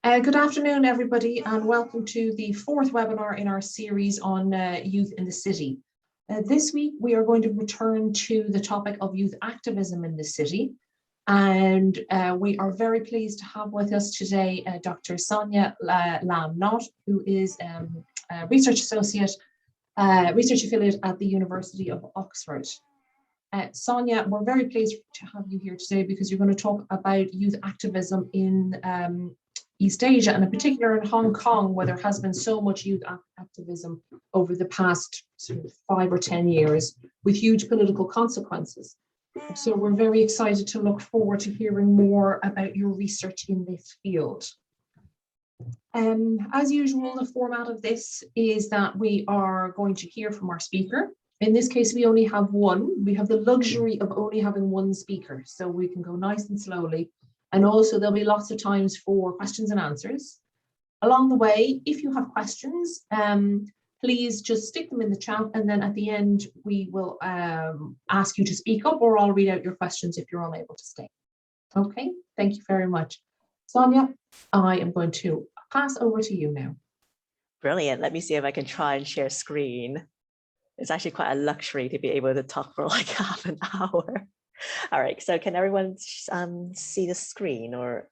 Good afternoon, everybody, and welcome to the fourth webinar in our series on youth in the city. This week, we are going to return to the topic of youth activism in the city. And we are very pleased to have with us today Dr. Sonia Lam-Knott, who is a research associate, research affiliate at the University of Oxford. Sonia, we're very pleased to have you here today because you're going to talk about youth activism in East Asia, and in particular in Hong Kong, where there has been so much youth activism over the past sort of 5 or 10 years with huge political consequences. So we're very excited to look forward to hearing more about your research in this field. As usual, the format of this is that we are going to hear from our speaker. In this case, we only have one. We have the luxury of only having one speaker, so we can go nice and slowly. And also there'll be lots of times for questions and answers. Along the way, if you have questions, please just stick them in the chat, and then at the end, we will ask you to speak up, or I'll read out your questions if you're unable to stay. Okay, thank you very much. Sonia, I am going to pass over to you now. Brilliant. Let me see if I can try and share screen. It's actually quite a luxury to be able to talk for like half an hour. All right, so can everyone see the screen? Or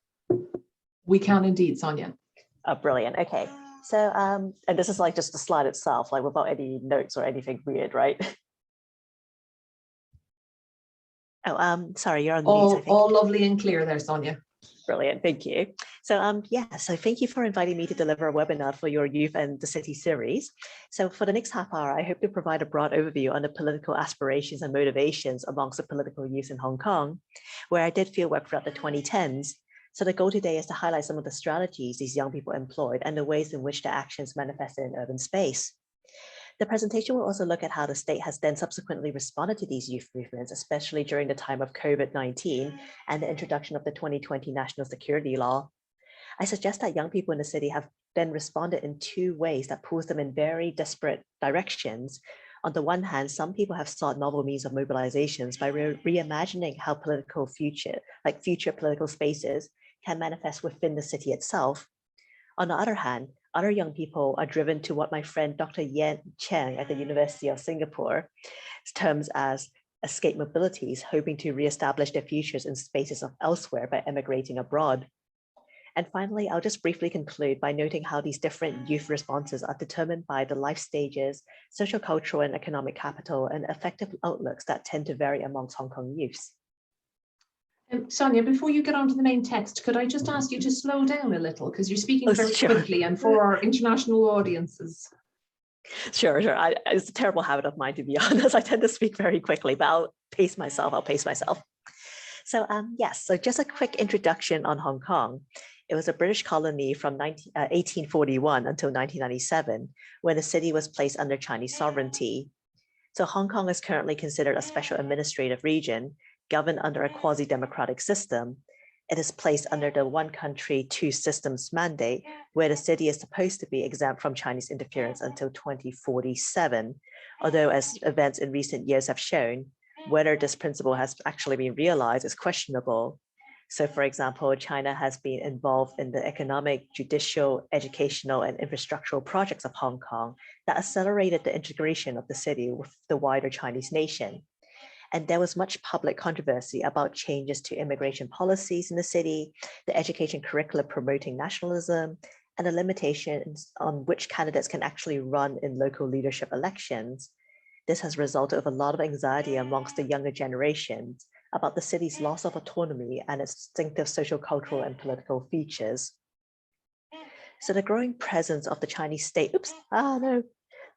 we can indeed, Sonia. Oh, brilliant. Okay, so and this is like just the slide itself, like without any notes or anything weird, right? Oh, sorry, you're on mute, I think. All lovely and clear there, Sonia. Brilliant, thank you. So so thank you for inviting me to deliver a webinar for your Youth and the City series. So for the next half hour, I hope to provide a broad overview on the political aspirations and motivations amongst the political youth in Hong Kong, where I did fieldwork throughout the 2010s. So the goal today is to highlight some of the strategies these young people employed and the ways in which their actions manifested in urban space. The presentation will also look at how the state has then subsequently responded to these youth movements, especially during the time of COVID-19 and the introduction of the 2020 National Security Law. I suggest that young people in the city have then responded in two ways that pulls them in very disparate directions. On the one hand, some people have sought novel means of mobilizations by reimagining how future political spaces can manifest within the city itself. On the other hand, other young people are driven to what my friend Dr. Yin Chang at the University of Singapore terms as escape mobilities, hoping to reestablish their futures in spaces of elsewhere by emigrating abroad. And finally, I'll just briefly conclude by noting how these different youth responses are determined by the life stages, social, cultural, and economic capital, and affective outlooks that tend to vary amongst Hong Kong youths. Sonia, before you get on to the main text, could I just ask you to slow down a little, because you're speaking very quickly, and for our international audiences. Sure. It's a terrible habit of mine, to be honest. I tend to speak very quickly, but I'll pace myself. So yes, so just a quick introduction on Hong Kong. It was a British colony from 1841 until 1997, when the city was placed under Chinese sovereignty. So Hong Kong is currently considered a special administrative region, governed under a quasi-democratic system. It is placed under the one country, two systems mandate, where the city is supposed to be exempt from Chinese interference until 2047. Although, as events in recent years have shown, whether this principle has actually been realized is questionable. So, for example, China has been involved in the economic, judicial, educational, and infrastructural projects of Hong Kong that accelerated the integration of the city with the wider Chinese nation. And there was much public controversy about changes to immigration policies in the city, the education curriculum promoting nationalism, and the limitations on which candidates can actually run in local leadership elections. This has resulted in a lot of anxiety amongst the younger generations about the city's loss of autonomy and its distinctive social, cultural, and political features. So the growing presence of the Chinese state, the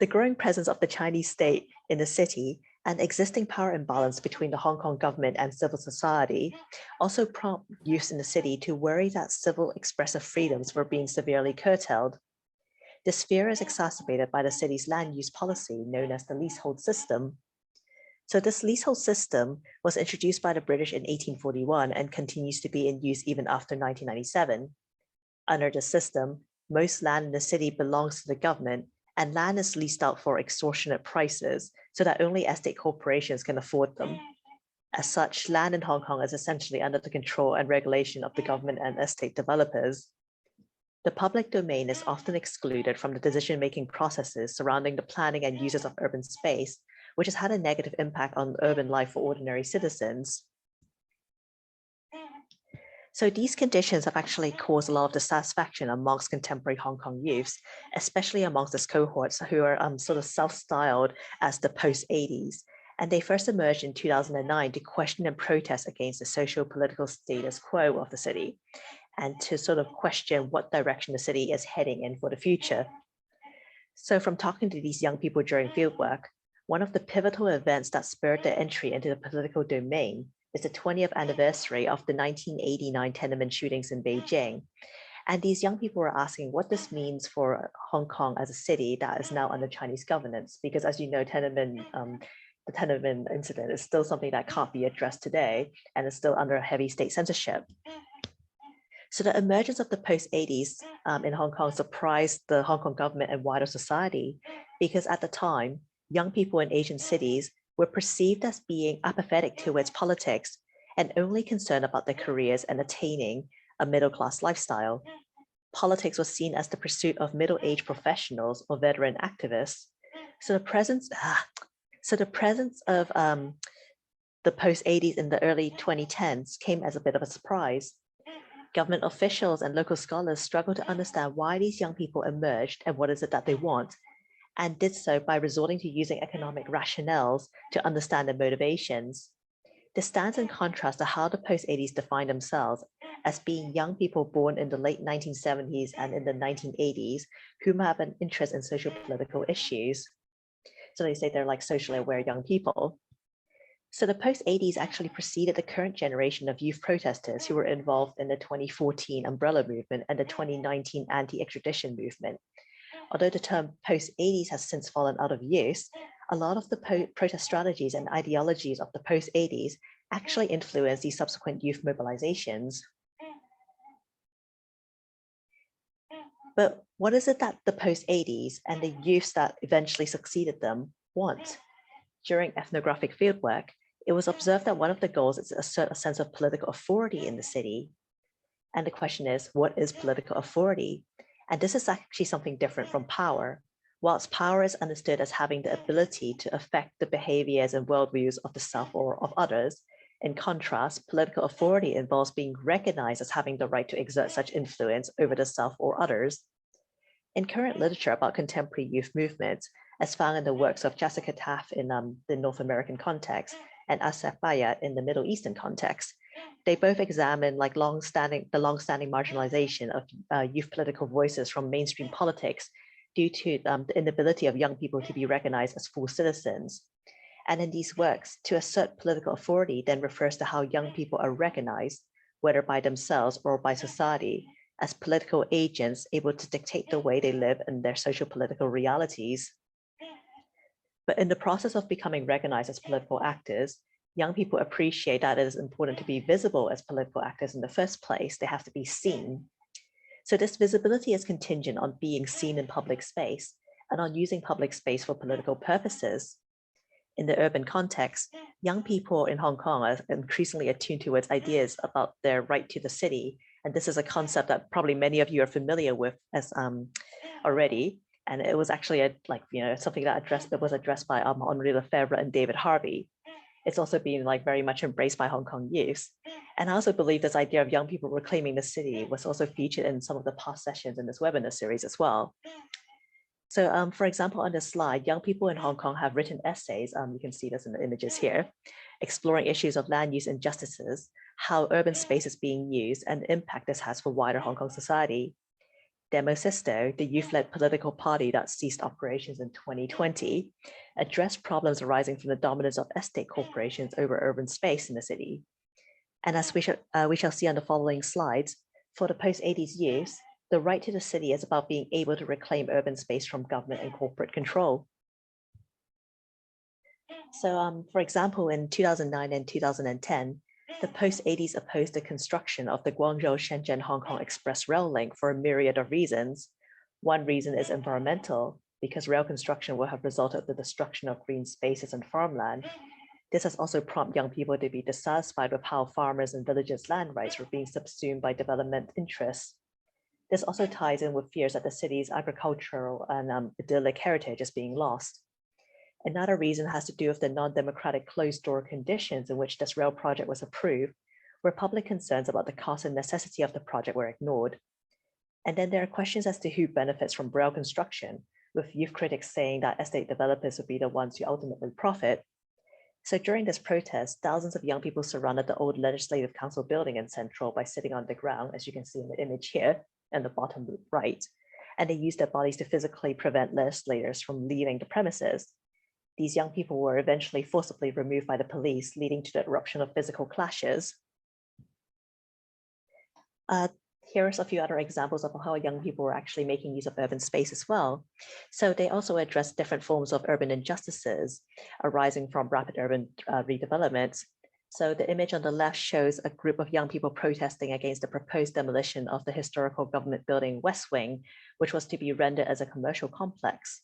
growing presence of the Chinese state in the city and existing power imbalance between the Hong Kong government and civil society also prompt youth in the city to worry that civil expressive freedoms were being severely curtailed. This fear is exacerbated by the city's land use policy known as the leasehold system. So this leasehold system was introduced by the British in 1841 and continues to be in use even after 1997. Under the system, most land in the city belongs to the government, and land is leased out for extortionate prices so that only estate corporations can afford them. As such, land in Hong Kong is essentially under the control and regulation of the government and estate developers. The public domain is often excluded from the decision-making processes surrounding the planning and uses of urban space, which has had a negative impact on urban life for ordinary citizens. So these conditions have actually caused a lot of dissatisfaction amongst contemporary Hong Kong youths, especially amongst this cohorts who are sort of self-styled as the post-80s. And they first emerged in 2009 to question and protest against the socio-political status quo of the city, and to sort of question what direction the city is heading in for the future. So from talking to these young people during fieldwork, one of the pivotal events that spurred their entry into the political domain is the 20th anniversary of the 1989 Tiananmen shootings in Beijing. And these young people were asking what this means for Hong Kong as a city that is now under Chinese governance, because as you know, the Tiananmen incident is still something that can't be addressed today and is still under heavy state censorship. So the emergence of the post-80s in Hong Kong surprised the Hong Kong government and wider society, because at the time, young people in Asian cities were perceived as being apathetic towards politics and only concerned about their careers and attaining a middle-class lifestyle. Politics was seen as the pursuit of middle-aged professionals or veteran activists. So the presence of the post-80s in the early 2010s came as a bit of a surprise. Government officials and local scholars struggled to understand why these young people emerged and what is it that they want, and did so by resorting to using economic rationales to understand their motivations. This stands in contrast to how the post-80s defined themselves as being young people born in the late 1970s and in the 1980s whom have an interest in social political issues. So they say they're like socially aware young people. So the post-80s actually preceded the current generation of youth protesters who were involved in the 2014 Umbrella Movement and the 2019 anti-extradition movement. Although the term post-80s has since fallen out of use, a lot of the protest strategies and ideologies of the post-80s actually influenced these subsequent youth mobilizations. But what is it that the post-80s and the youths that eventually succeeded them want? During ethnographic fieldwork, it was observed that one of the goals is to assert a sense of political authority in the city. And the question is, what is political authority? And this is actually something different from power. Whilst power is understood as having the ability to affect the behaviors and worldviews of the self or of others, in contrast, political authority involves being recognized as having the right to exert such influence over the self or others. In current literature about contemporary youth movements, as found in the works of Jessica Taft in the North American context and Asaf Bayat in the Middle Eastern context, they both examine the long-standing marginalization of youth political voices from mainstream politics due to the inability of young people to be recognized as full citizens. And in these works, to assert political authority then refers to how young people are recognized, whether by themselves or by society, as political agents able to dictate the way they live in their social-political realities. But in the process of becoming recognized as political actors, young people appreciate that it is important to be visible as political actors in the first place. They have to be seen. So this visibility is contingent on being seen in public space and on using public space for political purposes. In the urban context, young people in Hong Kong are increasingly attuned towards ideas about their right to the city. And this is a concept that probably many of you are familiar with as already. And it was actually something that was addressed by Henri Lefebvre and David Harvey. It's also been very much embraced by Hong Kong youths. And I also believe this idea of young people reclaiming the city was also featured in some of the past sessions in this webinar series as well. So for example, on this slide, young people in Hong Kong have written essays, you can see this in the images here, exploring issues of land use injustices, how urban space is being used, and the impact this has for wider Hong Kong society. Demosisto, the youth-led political party that ceased operations in 2020, addressed problems arising from the dominance of estate corporations over urban space in the city. And as we shall see on the following slides, for the post-80s youth, the right to the city is about being able to reclaim urban space from government and corporate control. So for example, in 2009 and 2010, the post-80s opposed the construction of the Guangzhou-Shenzhen-Hong Kong Express rail link for a myriad of reasons. One reason is environmental, because rail construction will have resulted in the destruction of green spaces and farmland. This has also prompted young people to be dissatisfied with how farmers and villagers' land rights were being subsumed by development interests. This also ties in with fears that the city's agricultural and idyllic heritage is being lost. Another reason has to do with the non-democratic closed-door conditions in which this rail project was approved, where public concerns about the cost and necessity of the project were ignored. And then there are questions as to who benefits from rail construction, with youth critics saying that estate developers would be the ones who ultimately profit. So during this protest, thousands of young people surrounded the old Legislative Council building in Central by sitting on the ground, as you can see in the image here, in the bottom right, and they used their bodies to physically prevent legislators from leaving the premises. These young people were eventually forcibly removed by the police, leading to the eruption of physical clashes. Here's a few other examples of how young people were actually making use of urban space as well. So they also addressed different forms of urban injustices arising from rapid urban redevelopment. So the image on the left shows a group of young people protesting against the proposed demolition of the historical government building West Wing, which was to be rendered as a commercial complex.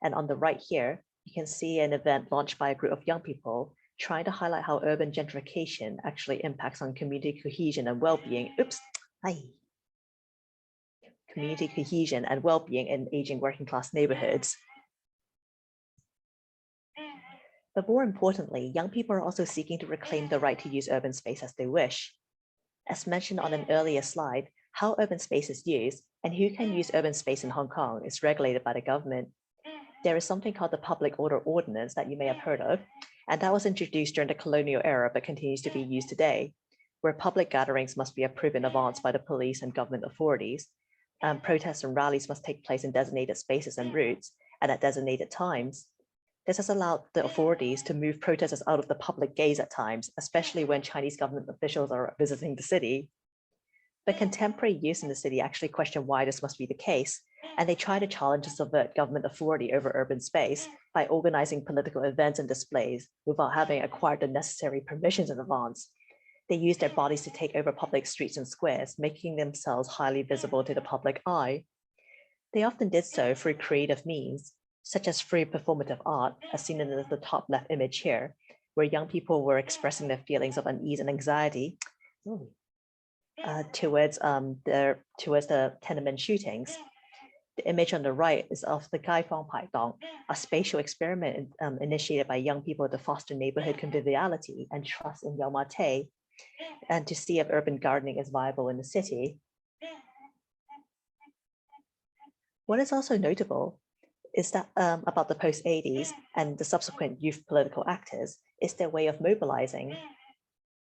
And on the right here, you can see an event launched by a group of young people trying to highlight how urban gentrification actually impacts on community cohesion and well-being. Community cohesion and well-being in aging working class neighborhoods. But more importantly, young people are also seeking to reclaim the right to use urban space as they wish. As mentioned on an earlier slide, how urban space is used and who can use urban space in Hong Kong is regulated by the government. There is something called the Public Order Ordinance that you may have heard of, and that was introduced during the colonial era but continues to be used today, where public gatherings must be approved in advance by the police and government authorities. Protests and rallies must take place in designated spaces and routes and at designated times. This has allowed the authorities to move protesters out of the public gaze at times, especially when Chinese government officials are visiting the city. But contemporary youth in the city actually question why this must be the case, and they try to challenge and subvert government authority over urban space by organizing political events and displays without having acquired the necessary permissions in advance. They use their bodies to take over public streets and squares, making themselves highly visible to the public eye. They often did so through creative means, such as through performative art, as seen in the top left image here, where young people were expressing their feelings of unease and anxiety towards the Tiananmen shootings. The image on the right is of the Gai Fang Pai Dong, a spatial experiment initiated by young people to foster neighborhood conviviality and trust in Yau Ma Tei, and to see if urban gardening is viable in the city. What is also notable is that about the post-80s and the subsequent youth political actors is their way of mobilizing.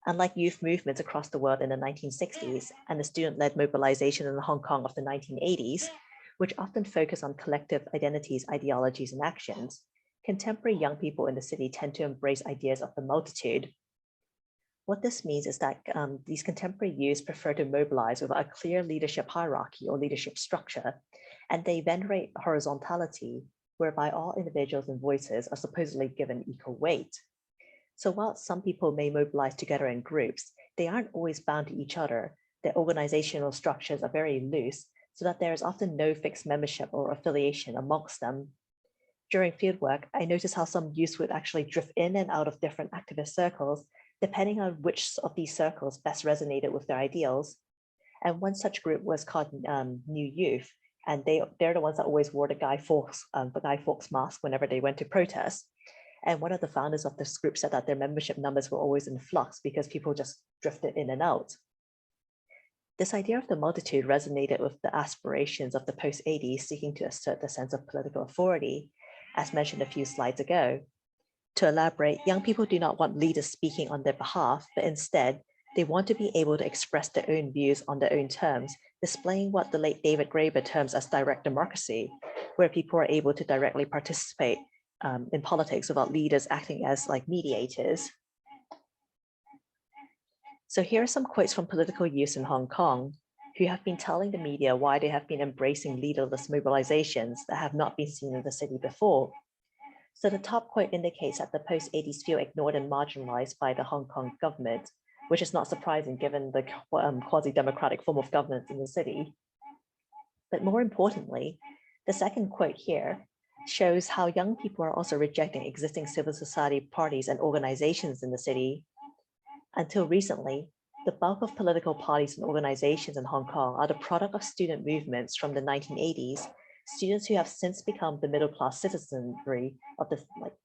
Unlike youth movements across the world in the 1960s and the student-led mobilization in Hong Kong of the 1980s, which often focus on collective identities, ideologies, and actions, contemporary young people in the city tend to embrace ideas of the multitude. What this means is that these contemporary youths prefer to mobilize without a clear leadership hierarchy or leadership structure, and they venerate horizontality, whereby all individuals and voices are supposedly given equal weight. So while some people may mobilize together in groups, they aren't always bound to each other. Their organizational structures are very loose, so that there is often no fixed membership or affiliation amongst them. During fieldwork, I noticed how some youths would actually drift in and out of different activist circles, depending on which of these circles best resonated with their ideals. And one such group was called New Youth, and they're the ones that always wore the Guy Fawkes mask whenever they went to protest. And one of the founders of this group said that their membership numbers were always in flux because people just drifted in and out. This idea of the multitude resonated with the aspirations of the post-80s seeking to assert the sense of political authority, as mentioned a few slides ago. To elaborate, young people do not want leaders speaking on their behalf, but instead, they want to be able to express their own views on their own terms, displaying what the late David Graeber terms as direct democracy, where people are able to directly participate in politics without leaders acting as like mediators. So here are some quotes from political youths in Hong Kong who have been telling the media why they have been embracing leaderless mobilizations that have not been seen in the city before. So the top quote indicates that the post-80s feel ignored and marginalized by the Hong Kong government, which is not surprising given the quasi-democratic form of governance in the city. But more importantly, the second quote here shows how young people are also rejecting existing civil society parties and organizations in the city. Until recently, The bulk of political parties and organizations in Hong Kong are the product of student movements from the 1980s, students who have since become the middle-class citizenry of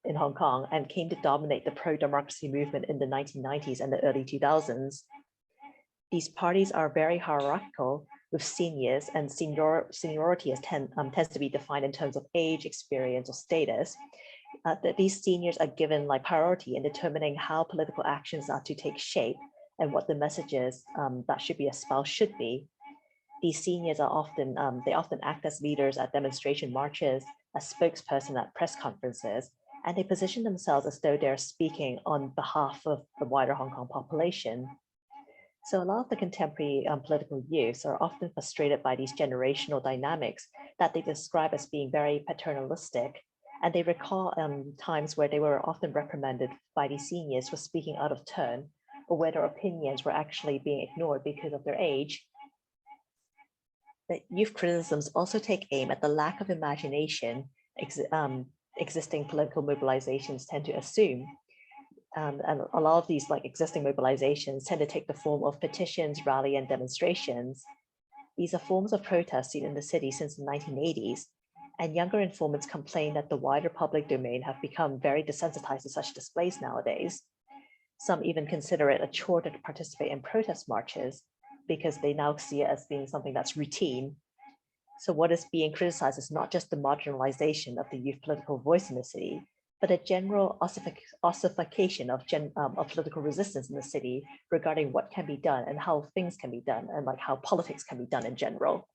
in Hong Kong and came to dominate the pro-democracy movement in the 1990s and the early 2000s. These parties are very hierarchical, with seniors, and seniority tends to be defined in terms of age, experience, or status. That these seniors are given priority in determining how political actions are to take shape and what the messages that should be espoused should be. These seniors are often, they often act as leaders at demonstration marches, as spokesperson at press conferences, and they position themselves as though they're speaking on behalf of the wider Hong Kong population. So a lot of the contemporary political youths are often frustrated by these generational dynamics that they describe as being very paternalistic. And they recall times where they were often reprimanded by these seniors for speaking out of turn, or where their opinions were actually being ignored because of their age. The youth criticisms also take aim at the lack of imagination existing political mobilizations tend to assume. And a lot of these existing mobilizations tend to take the form of petitions, rally, and demonstrations. These are forms of protest seen in the city since the 1980s, and younger informants complain that the wider public domain have become very desensitized to such displays nowadays. Some even consider it a chore to participate in protest marches because they now see it as being something that's routine. So what is being criticized is not just the marginalization of the youth political voice in the city, but a general ossification of political resistance in the city regarding what can be done and how things can be done and how politics can be done in general.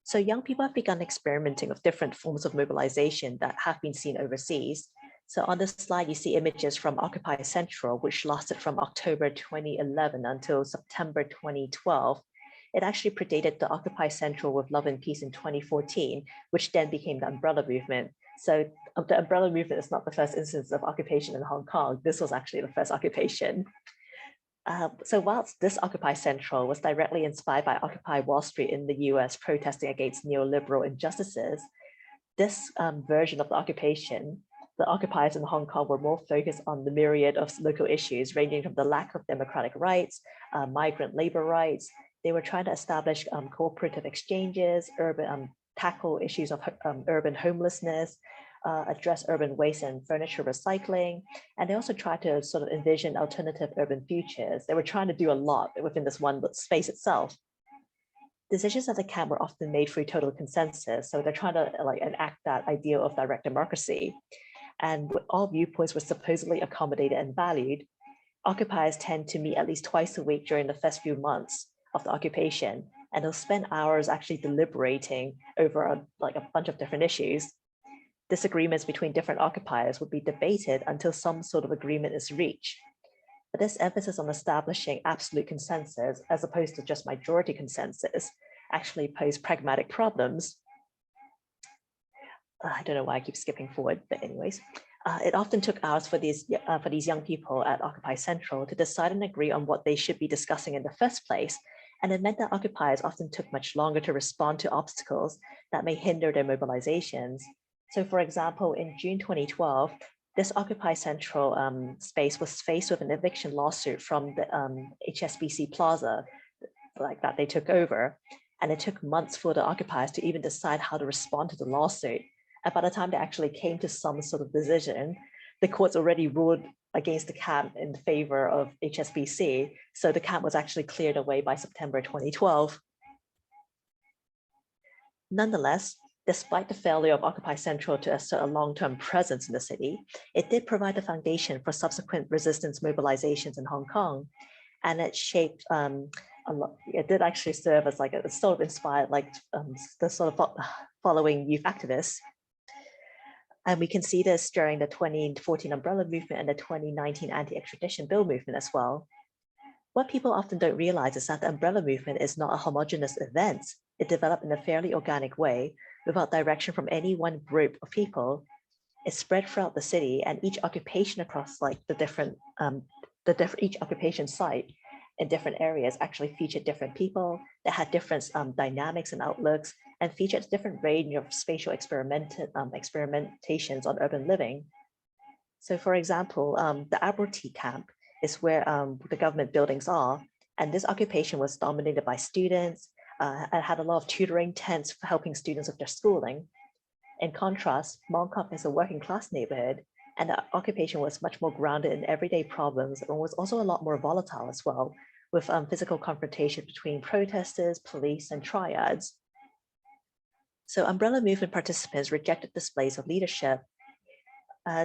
So young people have begun experimenting with different forms of mobilization that have been seen overseas. So on this slide, you see images from Occupy Central, which lasted from October 2011 until September 2012. It actually predated the Occupy Central with Love and Peace in 2014, which then became the Umbrella Movement. So the Umbrella Movement is not the first instance of occupation in Hong Kong. This was actually the first occupation. So whilst this Occupy Central was directly inspired by Occupy Wall Street in the US protesting against neoliberal injustices, this version of the occupation, the occupiers in Hong Kong were more focused on the myriad of local issues ranging from the lack of democratic rights, migrant labor rights. They were trying to establish cooperative exchanges, tackle issues of urban homelessness, address urban waste and furniture recycling. And they also tried to sort of envision alternative urban futures. They were trying to do a lot within this one space itself. Decisions at the camp were often made through total consensus. So they're trying to enact that idea of direct democracy. And all viewpoints were supposedly accommodated and valued. Occupiers tend to meet at least twice a week during the first few months of the occupation, and they'll spend hours actually deliberating over a bunch of different issues. Disagreements between different occupiers would be debated until some sort of agreement is reached. But this emphasis on establishing absolute consensus, as opposed to just majority consensus, actually posed pragmatic problems. I don't know why I keep skipping forward, but anyways. It often took hours for these young people at Occupy Central to decide and agree on what they should be discussing in the first place. And it meant that occupiers often took much longer to respond to obstacles that may hinder their mobilizations. So for example, in June 2012, this Occupy Central space was faced with an eviction lawsuit from the HSBC Plaza that they took over. And it took months for the occupiers to even decide how to respond to the lawsuit. And by the time they actually came to some sort of decision, the courts already ruled against the camp in favor of HSBC. So the camp was actually cleared away by September 2012. Nonetheless, despite the failure of Occupy Central to assert a long-term presence in the city, it did provide the foundation for subsequent resistance mobilizations in Hong Kong. And it shaped it did actually serve as it sort of inspired the sort of following youth activists. And we can see this during the 2014 Umbrella Movement and the 2019 Anti-Extradition Bill movement as well. What people often don't realize is that the Umbrella Movement is not a homogeneous event. It developed in a fairly organic way without direction from any one group of people. It spread throughout the city, and each occupation across each occupation site in different areas actually featured different people that had different dynamics and outlooks, and featured a different range of spatial experimentations on urban living. So for example, the Admiralty camp is where the government buildings are. And this occupation was dominated by students and had a lot of tutoring tents for helping students with their schooling. In contrast, Mong Kok is a working class neighborhood, and the occupation was much more grounded in everyday problems and was also a lot more volatile as well, with physical confrontation between protesters, police, and triads. So umbrella movement participants rejected displays of leadership.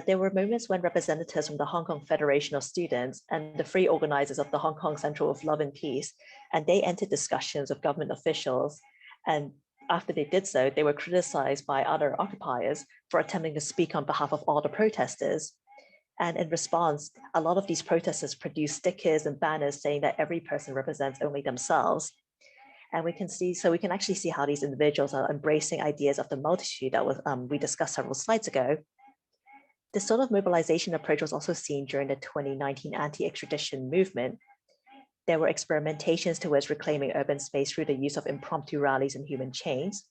There were moments when representatives from the Hong Kong Federation of Students and the free organizers of the Hong Kong Central of Love and Peace, and they entered discussions with government officials. And after they did so, they were criticized by other occupiers for attempting to speak on behalf of all the protesters. And in response, a lot of these protesters produced stickers and banners saying that every person represents only themselves. And we can actually see how these individuals are embracing ideas of the multitude that was we discussed several slides ago. This sort of mobilization approach was also seen during the 2019 anti-extradition movement. There were experimentations towards reclaiming urban space through the use of impromptu rallies and human chains.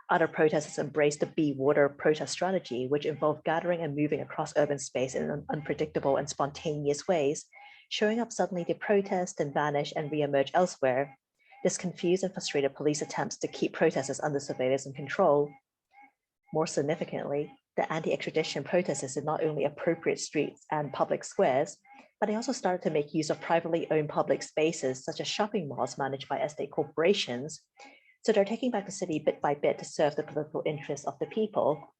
Other protesters embraced the Be Water protest strategy, which involved gathering and moving across urban space in unpredictable and spontaneous ways, showing up suddenly to protest and vanish and re-emerge elsewhere. This confused and frustrated police attempts to keep protesters under surveillance and control. More significantly, the anti-extradition protesters did not only appropriate streets and public squares, but they also started to make use of privately owned public spaces, such as shopping malls managed by estate corporations. So they're taking back the city bit by bit to serve the political interests of the people.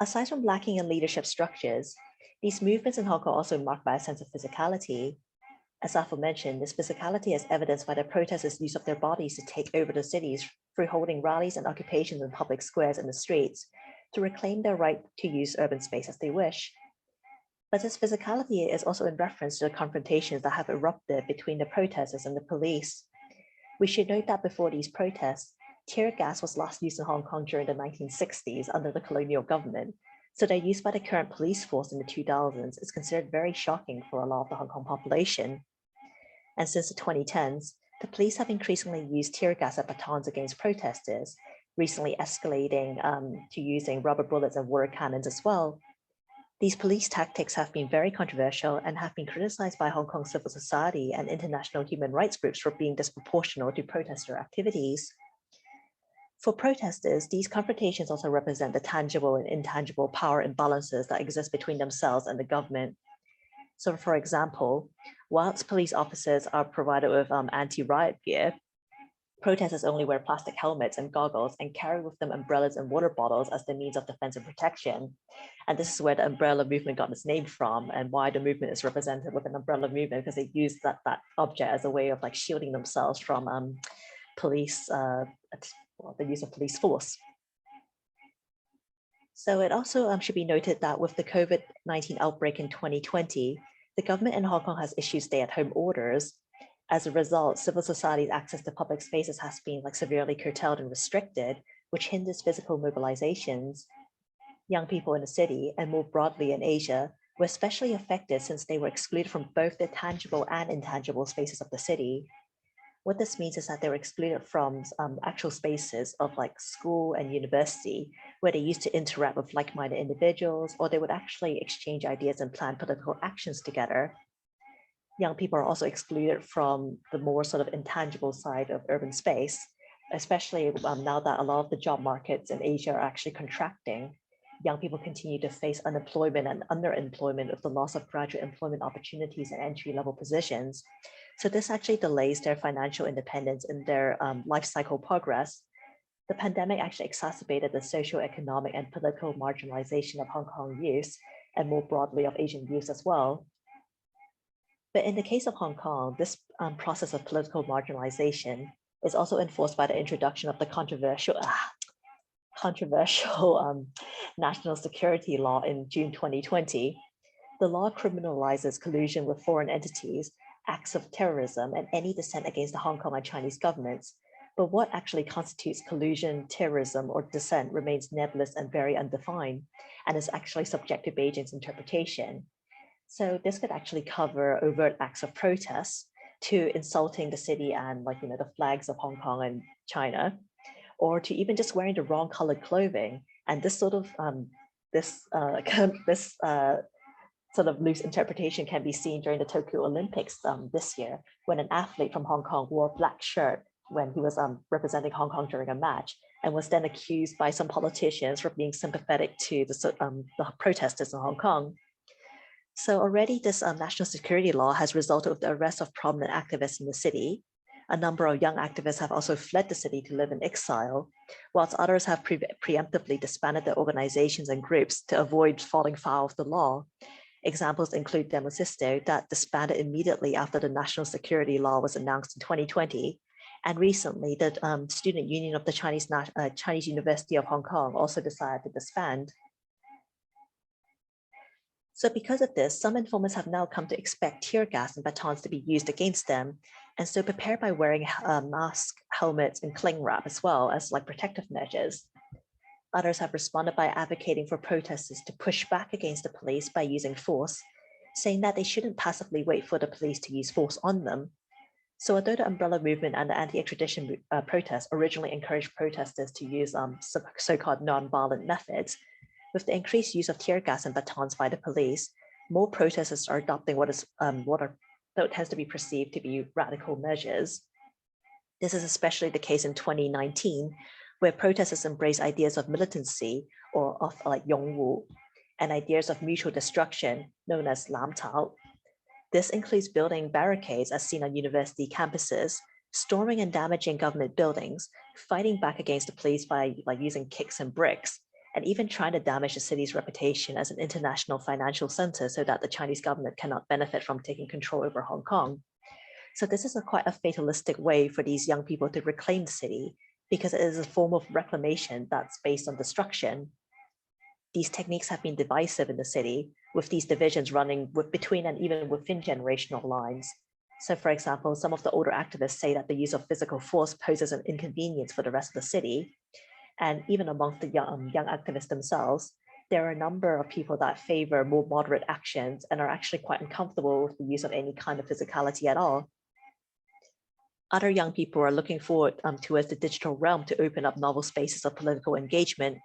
Aside from lacking in leadership structures, these movements in Hong Kong are also marked by a sense of physicality. As aforementioned, this physicality is evidenced by the protesters' use of their bodies to take over the cities through holding rallies and occupations in public squares and the streets to reclaim their right to use urban space as they wish. But this physicality is also in reference to the confrontations that have erupted between the protesters and the police. We should note that before these protests, tear gas was last used in Hong Kong during the 1960s under the colonial government. So their use by the current police force in the 2000s is considered very shocking for a lot of the Hong Kong population. And since the 2010s, the police have increasingly used tear gas and batons against protesters, recently escalating to using rubber bullets and water cannons as well. These police tactics have been very controversial and have been criticized by Hong Kong civil society and international human rights groups for being disproportional to protester activities. For protesters, these confrontations also represent the tangible and intangible power imbalances that exist between themselves and the government. So for example, whilst police officers are provided with anti-riot gear, protesters only wear plastic helmets and goggles and carry with them umbrellas and water bottles as the means of defense and protection. And this is where the umbrella movement got its name from and why the movement is represented with an umbrella movement, because they use that object as a way of like shielding themselves from police, the use of police force. So it also should be noted that with the COVID-19 outbreak in 2020, the government in Hong Kong has issued stay-at-home orders. As a result, civil society's access to public spaces has been severely curtailed and restricted, which hinders physical mobilizations. Young people in the city, and more broadly in Asia, were especially affected since they were excluded from both the tangible and intangible spaces of the city. What this means is that they were excluded from actual spaces of school and university, where they used to interact with like-minded individuals, or they would actually exchange ideas and plan political actions together. Young people are also excluded from the more sort of intangible side of urban space, especially now that a lot of the job markets in Asia are actually contracting. Young people continue to face unemployment and underemployment with the loss of graduate employment opportunities and entry-level positions. So this actually delays their financial independence and their life cycle progress. The pandemic actually exacerbated the socioeconomic and political marginalization of Hong Kong youth, and more broadly of Asian youth as well. But in the case of Hong Kong, this process of political marginalization is also enforced by the introduction of the controversial national security law in June 2020. The law criminalizes collusion with foreign entities, acts of terrorism, and any dissent against the Hong Kong and Chinese governments. But what actually constitutes collusion, terrorism, or dissent remains nebulous and very undefined, and is actually subject to Beijing's interpretation. So this could actually cover overt acts of protest to insulting the city and the flags of Hong Kong and China, or to even just wearing the wrong colored clothing. And this sort of this sort of loose interpretation can be seen during the Tokyo Olympics this year, when an athlete from Hong Kong wore a black shirt when he was representing Hong Kong during a match, and was then accused by some politicians for being sympathetic to the protesters in Hong Kong. So already this national security law has resulted with the arrest of prominent activists in the city. A number of young activists have also fled the city to live in exile, whilst others have preemptively disbanded their organizations and groups to avoid falling foul of the law. Examples include Demosisto, that disbanded immediately after the national security law was announced in 2020. And recently, the Student Union of the Chinese University of Hong Kong also decided to disband. So because of this, some informants have now come to expect tear gas and batons to be used against them, and so prepare by wearing masks, helmets, and cling wrap as well as like protective measures. Others have responded by advocating for protesters to push back against the police by using force, saying that they shouldn't passively wait for the police to use force on them. So although the umbrella movement and the anti-extradition protests originally encouraged protesters to use so-called non-violent methods, with the increased use of tear gas and batons by the police, more protesters are adopting what tends to be perceived to be radical measures. This is especially the case in 2019, where protesters embrace ideas of militancy or of like Yongwu, and ideas of mutual destruction known as Lam Tao. This includes building barricades as seen on university campuses, storming and damaging government buildings, fighting back against the police by using kicks and bricks, and even trying to damage the city's reputation as an international financial center so that the Chinese government cannot benefit from taking control over Hong Kong. So this is quite a fatalistic way for these young people to reclaim the city, because it is a form of reclamation that's based on destruction. These techniques have been divisive in the city, with these divisions running between and even within generational lines. So for example, some of the older activists say that the use of physical force poses an inconvenience for the rest of the city. And even amongst the young activists themselves, there are a number of people that favor more moderate actions and are actually quite uncomfortable with the use of any kind of physicality at all. Other young people are looking forward towards the digital realm to open up novel spaces of political engagement.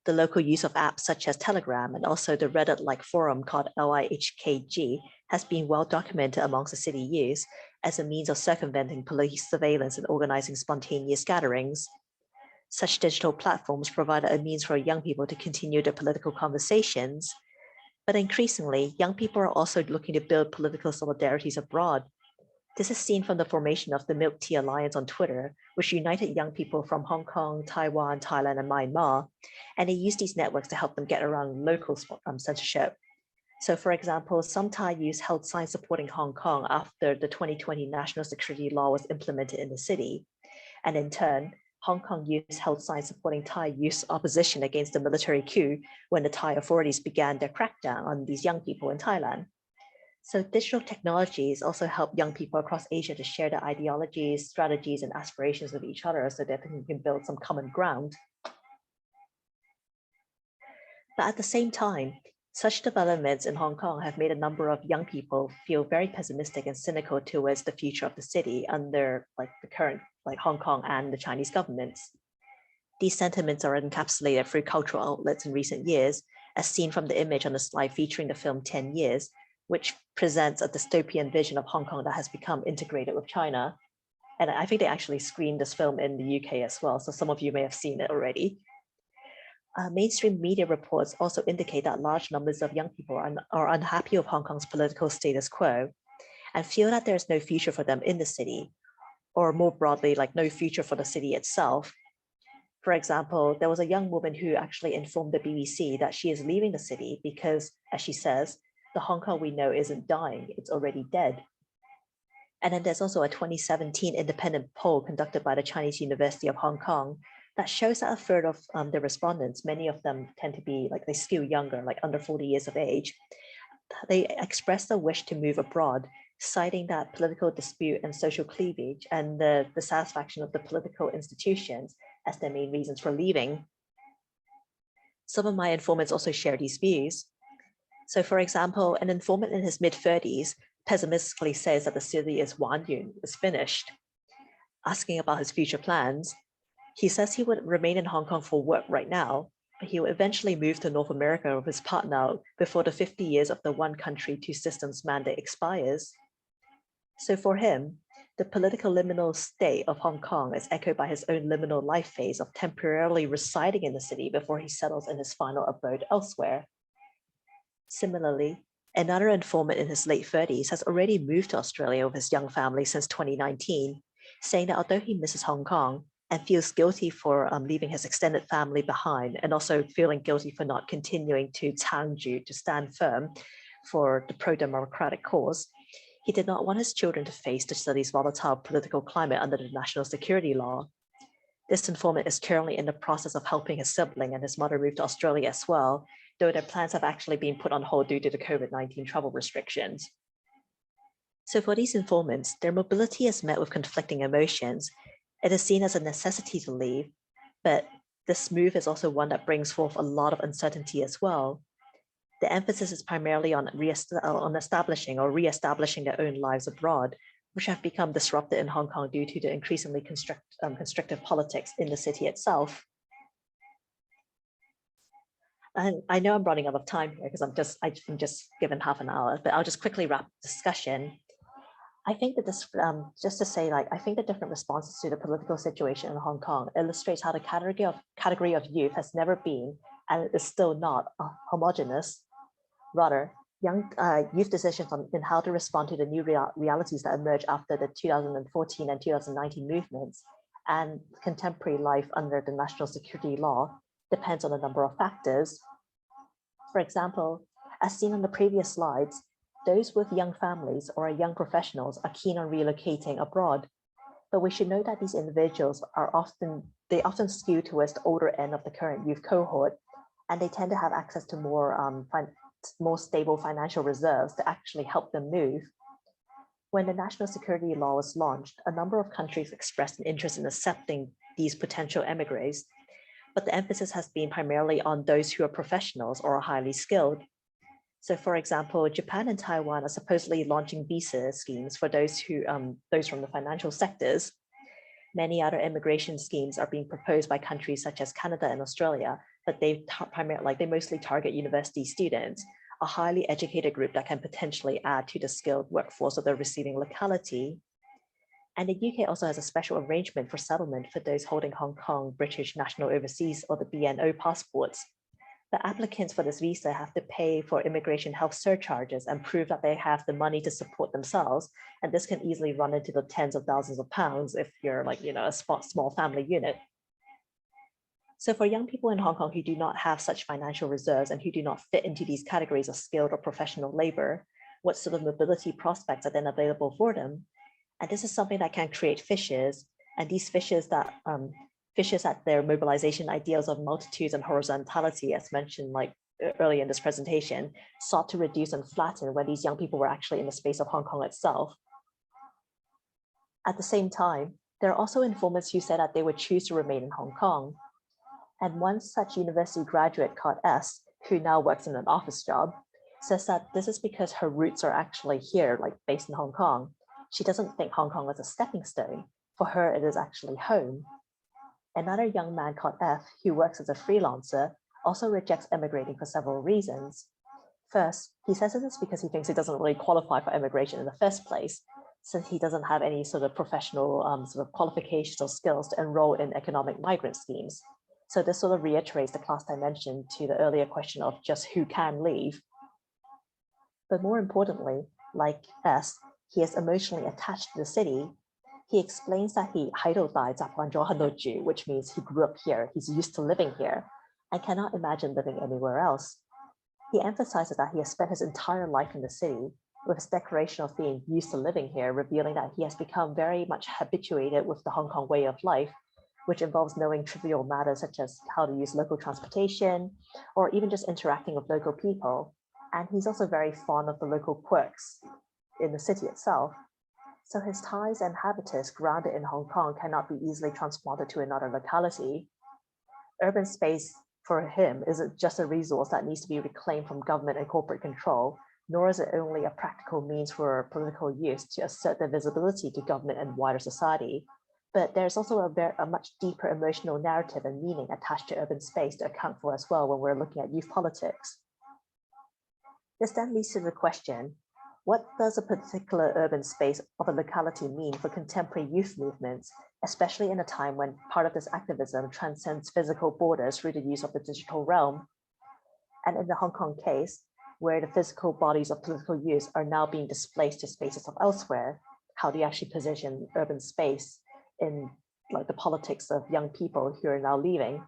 The local use of apps such as Telegram and also the Reddit-like forum called LIHKG has been well documented amongst the city youth as a means of circumventing police surveillance and organizing spontaneous gatherings. Such digital platforms provide a means for young people to continue their political conversations. But increasingly, young people are also looking to build political solidarities abroad. This is seen from the formation of the Milk Tea Alliance on Twitter, which united young people from Hong Kong, Taiwan, Thailand, and Myanmar, and they use these networks to help them get around local censorship. So for example, some Thai youth held signs supporting Hong Kong after the 2020 national security law was implemented in the city. And in turn, Hong Kong youth held signs supporting Thai youth's opposition against the military coup when the Thai authorities began their crackdown on these young people in Thailand. So digital technologies also help young people across Asia to share their ideologies, strategies, and aspirations with each other so that they can build some common ground. But at the same time, such developments in Hong Kong have made a number of young people feel very pessimistic and cynical towards the future of the city under the current Hong Kong and the Chinese governments. These sentiments are encapsulated through cultural outlets in recent years, as seen from the image on the slide featuring the film 10 Years, which presents a dystopian vision of Hong Kong that has become integrated with China. And I think they actually screened this film in the UK as well, so some of you may have seen it already. Mainstream media reports also indicate that large numbers of young people are unhappy with Hong Kong's political status quo and feel that there's no future for them in the city, or more broadly, no future for the city itself. For example, there was a young woman who actually informed the BBC that she is leaving the city because, as she says, the Hong Kong we know isn't dying, it's already dead. And then there's also a 2017 independent poll conducted by the Chinese University of Hong Kong that shows that a third of the respondents, many of them tend to be they skew younger, under 40 years of age, they expressed a wish to move abroad, citing that political dispute and social cleavage and the satisfaction of the political institutions as their main reasons for leaving. Some of my informants also share these views. So for example, an informant in his mid-30s pessimistically says that the city is Wanyun, is finished. Asking about his future plans, he says he would remain in Hong Kong for work right now, but he will eventually move to North America with his partner before the 50 years of the one country, two systems mandate expires. So for him, the political liminal state of Hong Kong is echoed by his own liminal life phase of temporarily residing in the city before he settles in his final abode elsewhere. Similarly, another informant in his late 30s has already moved to Australia with his young family since 2019, saying that although he misses Hong Kong and feels guilty for leaving his extended family behind, and also feeling guilty for not continuing to Tangju, to stand firm for the pro-democratic cause, he did not want his children to face the city's volatile political climate under the national security law. This informant is currently in the process of helping his sibling and his mother move to Australia as well, though their plans have actually been put on hold due to the COVID-19 travel restrictions. So for these informants, their mobility is met with conflicting emotions. It is seen as a necessity to leave, but this move is also one that brings forth a lot of uncertainty as well. The emphasis is primarily on establishing or re-establishing their own lives abroad, which have become disrupted in Hong Kong due to the increasingly constrictive politics in the city itself. And I know I'm running out of time here because I've been just given half an hour, but I'll just quickly wrap the discussion. I think that this, just to say, I think the different responses to the political situation in Hong Kong illustrates how the category of youth has never been, and it is still not, homogeneous. Rather, young youth decisions in how to respond to the new realities that emerge after the 2014 and 2019 movements and contemporary life under the national security law depends on a number of factors. For example, as seen on the previous slides, those with young families or young professionals are keen on relocating abroad. But we should note that these individuals are often skew towards the older end of the current youth cohort, and they tend to have access to more stable financial reserves to actually help them move. When the national security law was launched, a number of countries expressed an interest in accepting these potential emigres, but the emphasis has been primarily on those who are professionals or are highly skilled. So for example, Japan and Taiwan are supposedly launching visa schemes for those from the financial sectors. Many other immigration schemes are being proposed by countries such as Canada and Australia, but they mostly target university students, a highly educated group that can potentially add to the skilled workforce of the receiving locality. And the UK also has a special arrangement for settlement for those holding Hong Kong, British National Overseas, or the BNO passports. The applicants for this visa have to pay for immigration health surcharges and prove that they have the money to support themselves. And this can easily run into the tens of thousands of pounds if you're a small family unit. So for young people in Hong Kong who do not have such financial reserves and who do not fit into these categories of skilled or professional labor, what sort of mobility prospects are then available for them? And this is something that can create fissures, and these fissures at their mobilization ideals of multitudes and horizontality, as mentioned earlier in this presentation, sought to reduce and flatten when these young people were actually in the space of Hong Kong itself. At the same time, there are also informants who said that they would choose to remain in Hong Kong. And one such university graduate called S, who now works in an office job, says that this is because her roots are actually here, based in Hong Kong. She doesn't think Hong Kong is a stepping stone. For her, it is actually home. Another young man called F, who works as a freelancer, also rejects emigrating for several reasons. First, he says it is because he thinks he doesn't really qualify for immigration in the first place, since he doesn't have any sort of professional qualifications or skills to enroll in economic migrant schemes. So this sort of reiterates the class dimension to the earlier question of just who can leave. But more importantly, like S, he is emotionally attached to the city. He explains that he 喺度大習慣咗喺度住, which means he grew up here, he's used to living here, and cannot imagine living anywhere else. He emphasizes that he has spent his entire life in the city, with his declaration of being used to living here, revealing that he has become very much habituated with the Hong Kong way of life, which involves knowing trivial matters such as how to use local transportation, or even just interacting with local people. And he's also very fond of the local quirks in the city itself. So his ties and habitus grounded in Hong Kong cannot be easily transplanted to another locality. Urban space for him isn't just a resource that needs to be reclaimed from government and corporate control, nor is it only a practical means for political use to assert their visibility to government and wider society, but there's also a much deeper emotional narrative and meaning attached to urban space to account for as well when we're looking at youth politics. This then leads to the question, what does a particular urban space of a locality mean for contemporary youth movements, especially in a time when part of this activism transcends physical borders through the use of the digital realm? And in the Hong Kong case, where the physical bodies of political use are now being displaced to spaces of elsewhere, how do you actually position urban space in like the politics of young people who are now leaving?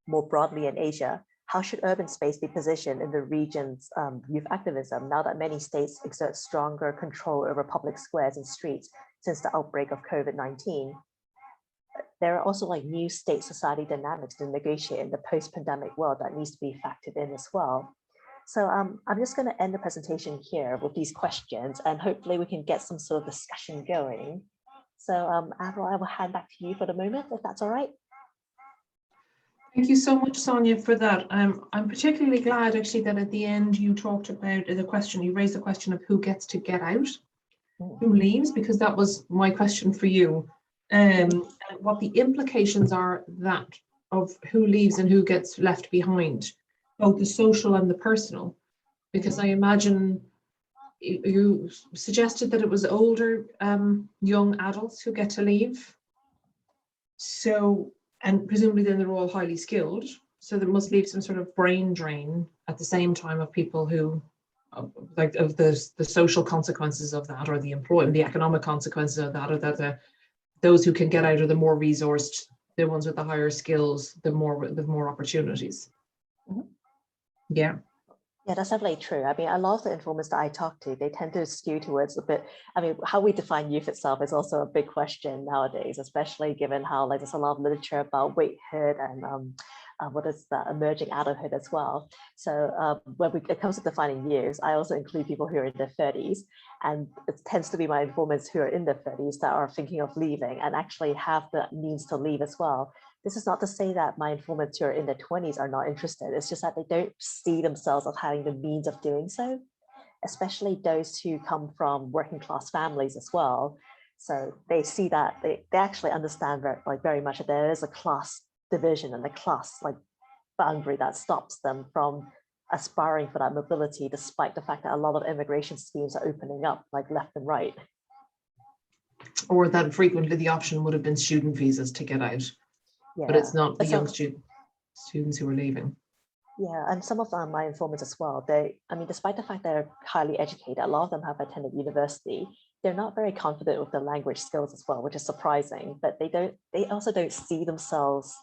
More broadly in Asia, how should urban space be positioned in the region's youth activism now that many states exert stronger control over public squares and streets since the outbreak of COVID-19? There are also like new state society dynamics to negotiate in the post-pandemic world that needs to be factored in as well. So I'm just going to end the presentation here with these questions, and hopefully we can get some sort of discussion going. So Avril, I will hand back to you for the moment, if that's all right. Thank you so much, Sonia, for that. I'm particularly glad actually that at the end you talked about the question, you raised the question of who gets to get out, who leaves, because that was my question for you. And what the implications are that of who leaves and who gets left behind, both the social and the personal, because I imagine you suggested that it was older young adults who get to leave. So, and presumably then they're all highly skilled. So that must leave some sort of brain drain at the same time of people who, like of the social consequences of that, or the employment, the economic consequences of that, or that those who can get out are the more resourced, the ones with the higher skills, the more opportunities. Yeah. Yeah, that's definitely true. I mean, a lot of the informants that I talk to, they tend to skew towards a bit, I mean, how we define youth itself is also a big question nowadays, especially given how like there's a lot of literature about waithood and what is that, emerging adulthood as well. So when it comes to defining years, I also include people who are in their 30s, and it tends to be my informants who are in their 30s that are thinking of leaving and actually have the means to leave as well. This is not to say that my informants who are in their 20s are not interested. It's just that they don't see themselves as having the means of doing so, especially those who come from working class families as well. So they see that they actually understand very much that there is a class division and a class like boundary that stops them from aspiring for that mobility, despite the fact that a lot of immigration schemes are opening up like left and right. Or that frequently the option would have been student visas to get out. Yeah. But it's not the young students who are leaving. Yeah, and some of my informants as well, I mean, despite the fact they're highly educated, a lot of them have attended university, they're not very confident with their language skills as well, which is surprising, but they also don't see themselves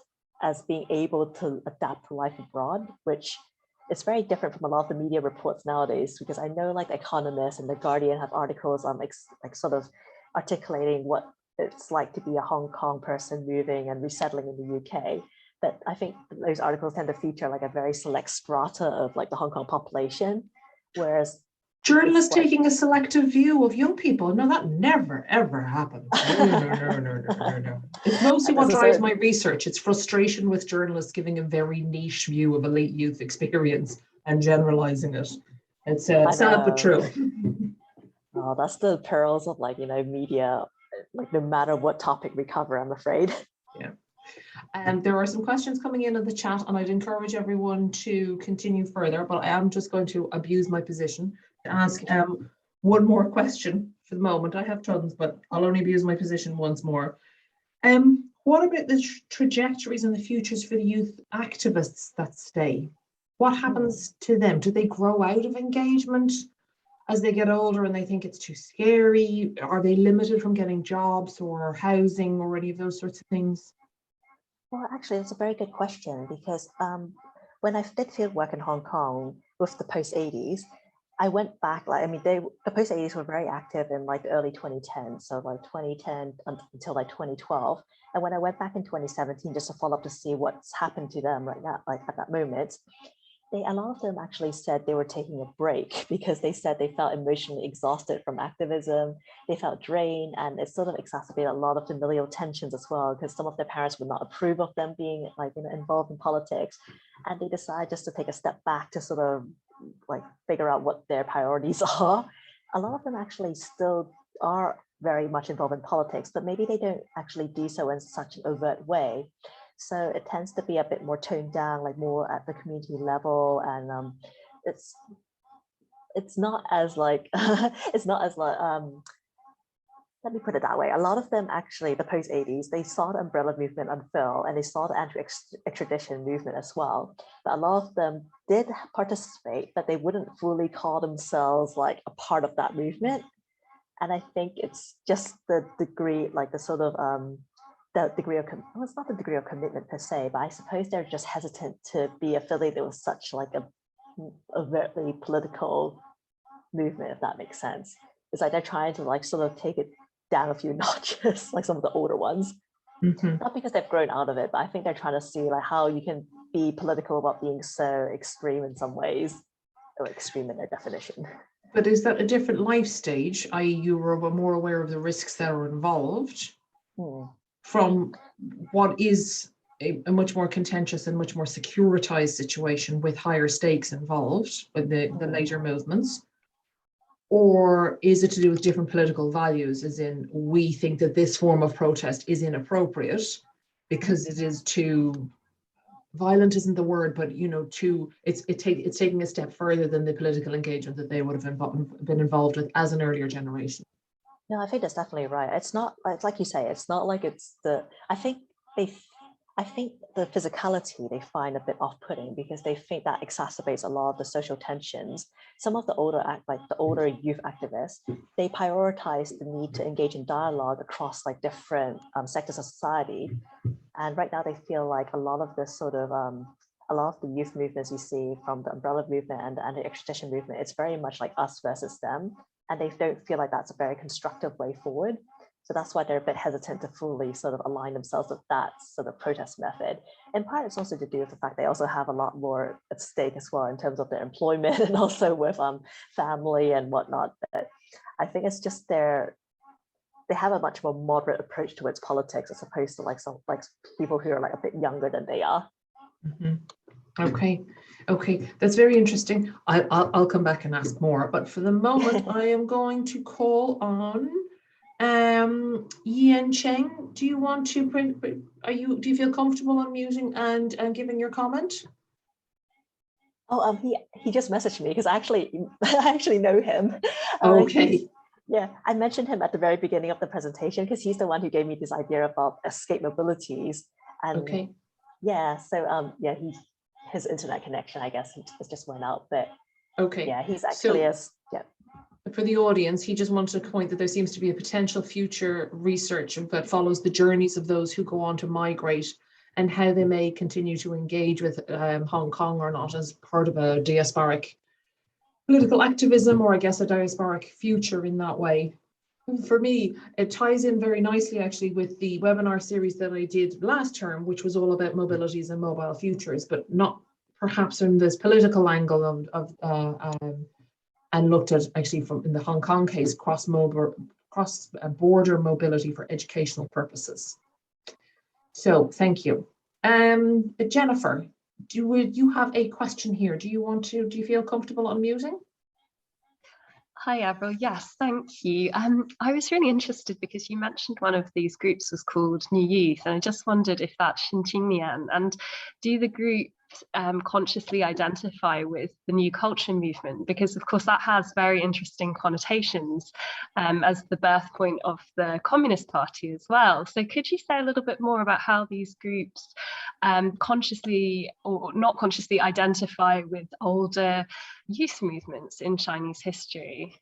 as being able to adapt to life abroad, which is very different from a lot of the media reports nowadays, because I know like The Economist and The Guardian have articles on like sort of articulating what it's like to be a Hong Kong person moving and resettling in the UK. But I think those articles tend to feature like a very select strata of like the Hong Kong population, whereas journalists taking a selective view of young people. No, that never, ever happens. No. It's mostly what drives my research. It's frustration with journalists giving a very niche view of elite youth experience and generalizing it. It's sad but true. Oh, that's the perils of like, media, like no matter what topic we cover, I'm afraid. Yeah. There are some questions coming in the chat, and I'd encourage everyone to continue further, but I am just going to abuse my position to ask one more question for the moment. I have tons, but I'll only abuse my position once more. What about the trajectories and the futures for the youth activists that stay? What happens to them? Do they grow out of engagement as they get older and they think it's too scary? Are they limited from getting jobs or housing or any of those sorts of things? Well, actually, that's a very good question, because when I did field work in Hong Kong with the post-80s, I went back, like, I mean, the post-80s were very active in like the early 2010s, so like 2010 until like 2012. And when I went back in 2017, just to follow up to see what's happened to them right now, like at that moment, a lot of them actually said they were taking a break because they said they felt emotionally exhausted from activism. They felt drained, and it sort of exacerbated a lot of familial tensions as well, because some of their parents would not approve of them being like involved in politics, and they decided just to take a step back to sort of like figure out what their priorities are. A lot of them actually still are very much involved in politics, but maybe they don't actually do so in such an overt way. So it tends to be a bit more toned down, like more at the community level, and it's not as like it's not as like let me put it that way. A lot of them actually, the post-80s, they saw the umbrella movement unfurl and they saw the anti-extradition movement as well. But a lot of them did participate, but they wouldn't fully call themselves like a part of that movement. And I think it's just the degree, like the sort of the degree of, well, it's not the degree of commitment per se, but I suppose they're just hesitant to be affiliated with such like a overtly political movement, if that makes sense. It's like they're trying to like sort of take it down a few notches, like some of the older ones. Not because they've grown out of it, but I think they're trying to see like how you can be political without being so extreme in some ways, or extreme in their definition. But is that a different life stage, i.e. you were more aware of the risks that are involved from what is a much more contentious and much more securitized situation with higher stakes involved with the later movements? Or is it to do with different political values, as in we think that this form of protest is inappropriate because it is too violent, isn't the word, but you know, it's taking a step further than the political engagement that they would have been involved with as an earlier generation? No, I think that's definitely right. It's not, it's like you say, it's not like it's the, I think the physicality they find a bit off-putting because they think that exacerbates a lot of the social tensions. Some of the older youth activists, they prioritize the need to engage in dialogue across like different sectors of society. And right now they feel like a lot of this sort of, a lot of the youth movements you see from the umbrella movement and the anti-extradition movement, it's very much like us versus them. And they don't feel like that's a very constructive way forward. So that's why they're a bit hesitant to fully sort of align themselves with that sort of protest method. In part, it's also to do with the fact they also have a lot more at stake as well in terms of their employment and also with family and whatnot. But I think it's just they have a much more moderate approach towards politics as opposed to like people who are like a bit younger than they are. Okay, that's very interesting. I'll come back and ask more, but for the moment, I am going to call on Yin Chang. Do you want to do you feel comfortable unmuting and giving your comment? Oh, he just messaged me because I actually know him. Okay. Yeah, I mentioned him at the very beginning of the presentation because he's the one who gave me this idea about escape mobilities. And okay. Yeah, so yeah, his internet connection, I guess, has just went out. But okay, yeah, he's actually yeah. For the audience, he just wanted to point that there seems to be a potential future research that follows the journeys of those who go on to migrate and how they may continue to engage with Hong Kong or not as part of a diasporic political activism, or I guess a diasporic future in that way. For me, it ties in very nicely actually with the webinar series that I did last term, which was all about mobilities and mobile futures, but not perhaps in this political angle and looked at actually from in the Hong Kong case cross-border mobility for educational purposes. So thank you. Jennifer, do you have a question here? Do you feel comfortable unmuting? Hi, Avril. Yes, thank you. I was really interested because you mentioned one of these groups was called New Youth, and I just wondered if that's Xinjiang, and do the groups consciously identify with the new culture movement? Because of course that has very interesting connotations as the birth point of the Communist Party as well. So could you say a little bit more about how these groups consciously or not consciously identify with older youth movements in Chinese history?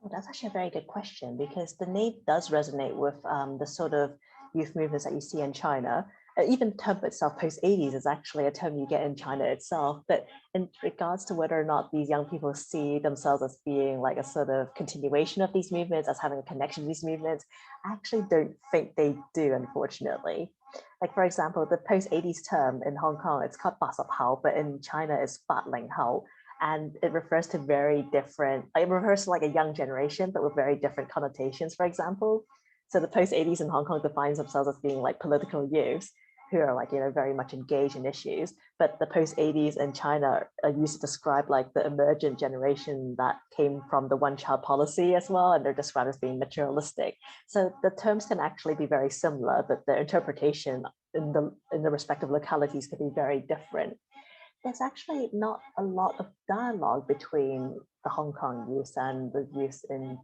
Well, that's actually a very good question because the name does resonate with the sort of youth movements that you see in China. Even the term itself, post-80s, is actually a term you get in China itself. But in regards to whether or not these young people see themselves as being like a sort of continuation of these movements, as having a connection to these movements, I actually don't think they do, unfortunately. Like, for example, the post-80s term in Hong Kong, it's called Ba Sap Hao, but in China, it's Ba Ling Hao. And it refers to very different, it refers to like a young generation, but with very different connotations, for example. So the post-80s in Hong Kong defines themselves as being like political youths. who are like, very much engaged in issues. But the post-80s in China are used to describe like the emergent generation that came from the one-child policy as well, and they're described as being materialistic. So the terms can actually be very similar, but the interpretation in the respective localities can be very different. There's actually not a lot of dialogue between the Hong Kong youth and the youth in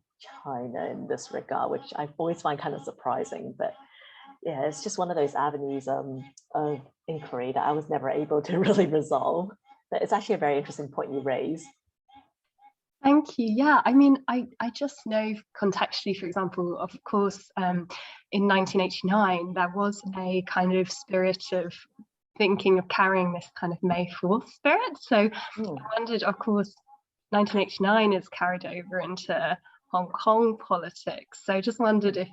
China in this regard, which I always find kind of surprising. But yeah, it's just one of those avenues of inquiry that I was never able to really resolve. But it's actually a very interesting point you raise. Thank you. Yeah, I mean, I just know contextually, for example, of course, in 1989, there was a kind of spirit of thinking of carrying this kind of May 4th spirit. So I wondered, of course, 1989 is carried over into Hong Kong politics. So just wondered if,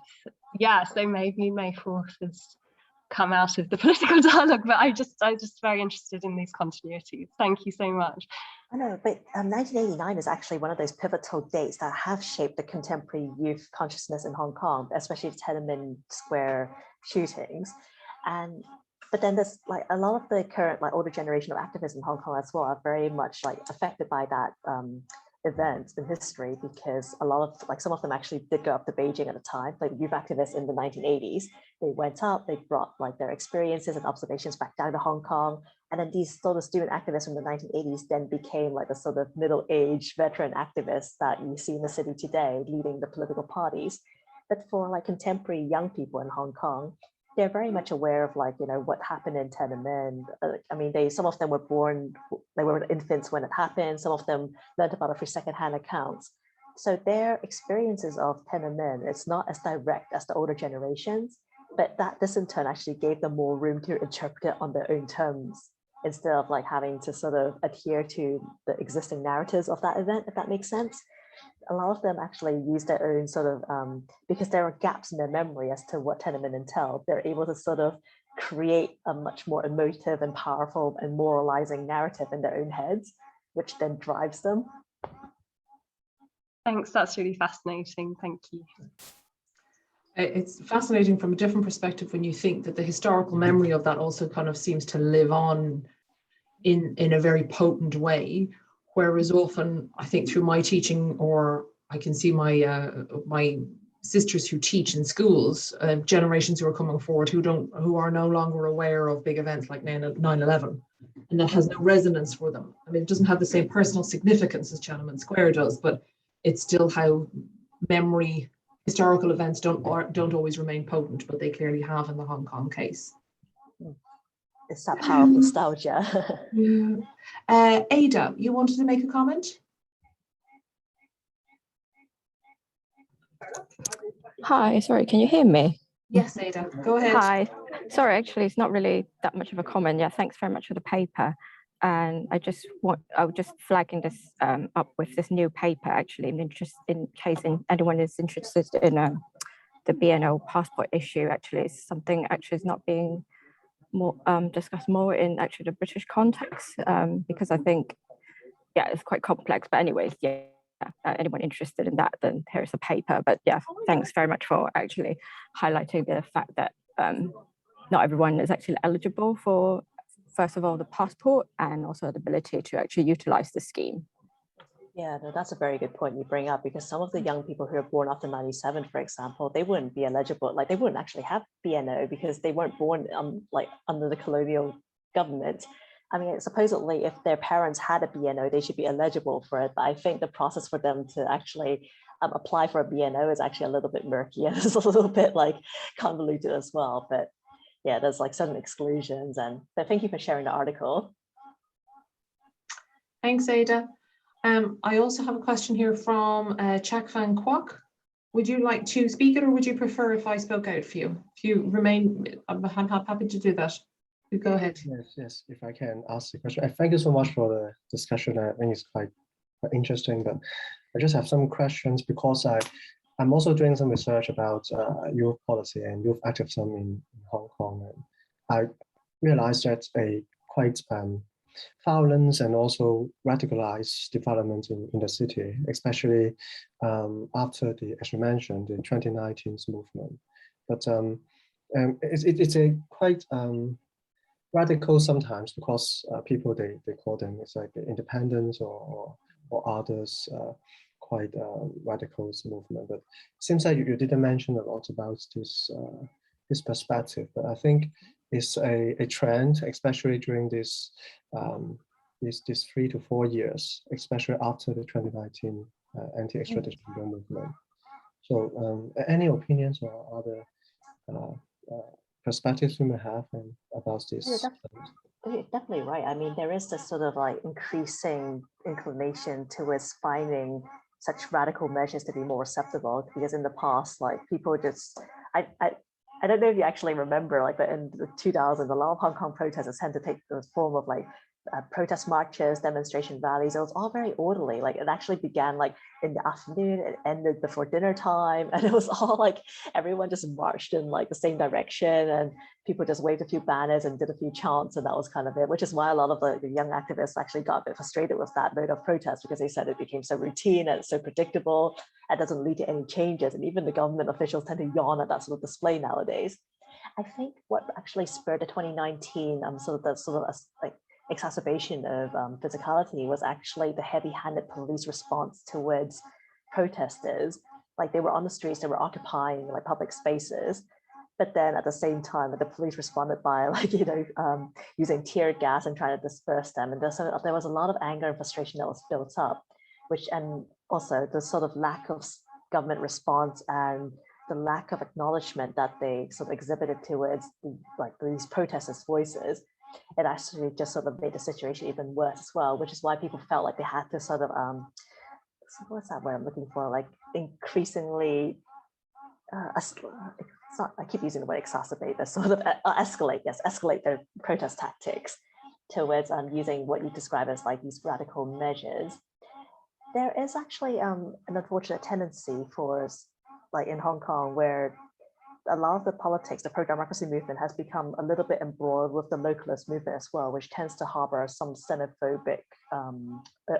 so maybe May 4th has come out of the political dialogue, but I'm just very interested in these continuities. Thank you so much. I know, but 1989 is actually one of those pivotal dates that have shaped the contemporary youth consciousness in Hong Kong, especially the Tiananmen Square shootings. But then there's like a lot of the current like older generation of activists in Hong Kong as well are very much like affected by that event in history, because a lot of like some of them actually did go up to Beijing at the time, like youth activists in the 1980s. They went up, they brought like their experiences and observations back down to Hong Kong. And then these sort of student activists from the 1980s then became like the sort of middle-aged veteran activists that you see in the city today, leading the political parties. But for like contemporary young people in Hong Kong, they're very much aware of like, what happened in Tiananmen. I mean, some of them were born, they were infants when it happened. Some of them learned about it through secondhand accounts. So their experiences of Tiananmen, it's not as direct as the older generations, but this in turn actually gave them more room to interpret it on their own terms, instead of like having to sort of adhere to the existing narratives of that event, if that makes sense. A lot of them actually use their own sort of, because there are gaps in their memory as to what Tiananmen entailed, they're able to sort of create a much more emotive and powerful and moralizing narrative in their own heads, which then drives them. Thanks, that's really fascinating. Thank you. It's fascinating from a different perspective when you think that the historical memory of that also kind of seems to live on in a very potent way. Whereas often, I think through my teaching, or I can see my sisters who teach in schools, generations who are coming forward who are no longer aware of big events like 9/11, and that has no resonance for them. I mean, it doesn't have the same personal significance as Tiananmen Square does, but it's still how historical events don't always remain potent, but they clearly have in the Hong Kong case. It's that power of nostalgia. Yeah. Ada, you wanted to make a comment? Hi, sorry, can you hear me? Yes, Ada, go ahead. Hi, sorry, actually, it's not really that much of a comment. Yeah, thanks very much for the paper. And I was just flagging this up with this new paper, actually, in case anyone is interested in the BNO passport issue. Actually, it's something actually is not being more discussed more in actually the British context, because I think, yeah, it's quite complex. But anyways, yeah, anyone interested in that, then here's a paper. But yeah, thanks very much for actually highlighting the fact that not everyone is actually eligible for, first of all, the passport, and also the ability to actually utilize the scheme. Yeah, no, that's a very good point you bring up, because some of the young people who are born after 97, for example, they wouldn't be eligible, like they wouldn't actually have BNO because they weren't born like under the colonial government. I mean, supposedly if their parents had a BNO, they should be eligible for it. But I think the process for them to actually apply for a BNO is actually a little bit murky and it's a little bit like convoluted as well. But yeah, there's like certain exclusions. But thank you for sharing the article. Thanks, Ada. I also have a question here from Chak Van Kwok. Would you like to speak it, or would you prefer if I spoke out for you? If you remain, I'm happy to do that. You go ahead. Yes, if I can ask the question. Thank you so much for the discussion. I think it's quite interesting, but I just have some questions because I'm also doing some research about youth policy and youth activism in Hong Kong. And I realized that a quite violent and also radicalized development in the city, especially after as you mentioned, the 2019 movement. But it's a quite radical sometimes, because people they call them, it's like independence or others quite radical movement. But it seems like you didn't mention a lot about this perspective. But I think it's a trend, especially during this 3 to 4 years, especially after the 2019 anti-extradition bill movement. So any opinions or other perspectives you may have about this? You're definitely right. I mean, there is this sort of like increasing inclination towards finding such radical measures to be more acceptable, because in the past, like people just, I don't know if you actually remember, like, but in the 2000s, a lot of Hong Kong protesters tend to take the form of like protest marches, demonstration rallies. It was all very orderly. Like it actually began like in the afternoon, it ended before dinner time, and it was all like everyone just marched in like the same direction, and people just waved a few banners and did a few chants, and that was kind of it. Which is why a lot of the young activists actually got a bit frustrated with that mode of protest, because they said it became so routine and it's so predictable and doesn't lead to any changes. And even the government officials tend to yawn at that sort of display nowadays. I think what actually spurred the 2019 like exacerbation of physicality was actually the heavy-handed police response towards protesters. Like they were on the streets, they were occupying like public spaces, but then at the same time, the police responded by like, using tear gas and trying to disperse them. And there was a lot of anger and frustration that was built up, and also the sort of lack of government response and the lack of acknowledgement that they sort of exhibited towards these protesters' voices. It actually just sort of made the situation even worse as well, which is why people felt like they had to sort of, what's that word I'm looking for? Like increasingly, I keep using the word exacerbate, but sort of escalate their protest tactics towards using what you describe as like these radical measures. There is actually an unfortunate tendency for, like in Hong Kong, where a lot of the politics, the pro-democracy movement has become a little bit embroiled with the localist movement as well, which tends to harbor some xenophobic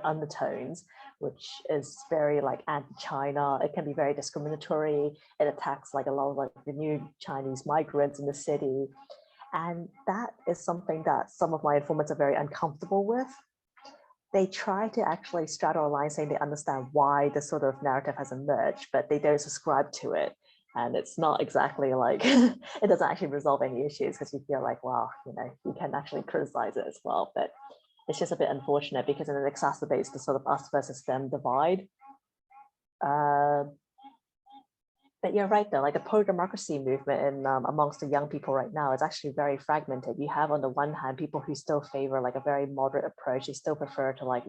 undertones, which is very like anti-China. It can be very discriminatory. It attacks like a lot of like the new Chinese migrants in the city. And that is something that some of my informants are very uncomfortable with. They try to actually straddle a line saying they understand why this sort of narrative has emerged, but they don't subscribe to it. And it's not exactly like, it doesn't actually resolve any issues, because you feel like, well, you can actually criticize it as well. But it's just a bit unfortunate, because it exacerbates the sort of us versus them divide. But you're right though, like the pro-democracy movement in amongst the young people right now is actually very fragmented. You have on the one hand people who still favor like a very moderate approach. They still prefer to like,